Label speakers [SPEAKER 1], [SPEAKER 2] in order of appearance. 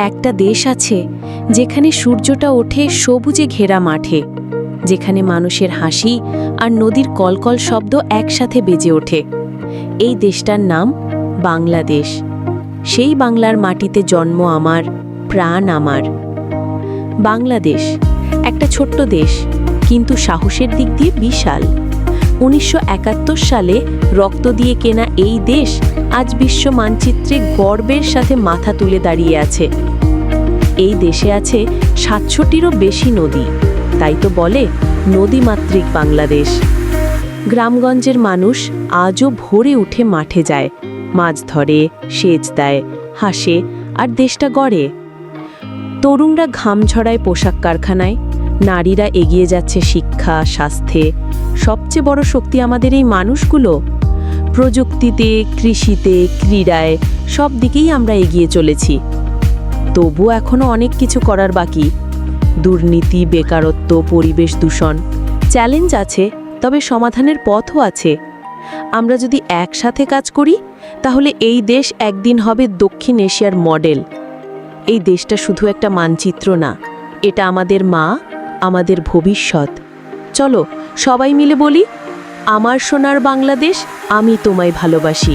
[SPEAKER 1] একটা দেশ আছে যেখানে সূর্যটা ওঠে সবুজে ঘেরা মাঠে, যেখানে মানুষের হাসি আর নদীর কলকল শব্দ একসাথে বেজে ওঠে। এই দেশটার নাম বাংলাদেশ। সেই বাংলার মাটিতে জন্ম আমার, প্রাণ আমার। বাংলাদেশ একটা ছোট্ট দেশ, কিন্তু সাহসের দিক দিয়ে বিশাল। ১৯৭১ সালে রক্ত দিয়ে কেনা এই দেশ আজ বিশ্ব মানচিত্রে গর্বের সাথে মাথা তুলে দাঁড়িয়ে আছে। এই দেশে আছে ৭০০টিরও বেশি নদী, তাই তো বলে নদীমাতৃক বাংলাদেশ। গ্রামগঞ্জের মানুষ আজও ভোরে উঠে মাঠে যায়, মাছ ধরে, সেচ দেয়, হাসে আর দেশটা গড়ে। তরুণরা ঘাম ঝরায় পোশাক কারখানায়, নারীরা এগিয়ে যাচ্ছে শিক্ষা, স্বাস্থ্যে। সবচেয়ে বড় শক্তি আমাদের এই মানুষগুলো। প্রযুক্তিতে, কৃষিতে, ক্রীড়ায় সব দিকেই আমরা এগিয়ে চলেছি। তবু এখনও অনেক কিছু করার বাকি। দুর্নীতি, বেকারত্ব, পরিবেশ দূষণ, চ্যালেঞ্জ আছে, তবে সমাধানের পথও আছে। আমরা যদি একসাথে কাজ করি, তাহলে এই দেশ একদিন হবে দক্ষিণ এশিয়ার মডেল। এই দেশটা শুধু একটা মানচিত্র না, এটা আমাদের মা, আমাদের ভবিষ্যৎ। চলো সবাই মিলে বলি, আমার সোনার বাংলাদেশ, আমি তোমায় ভালোবাসি।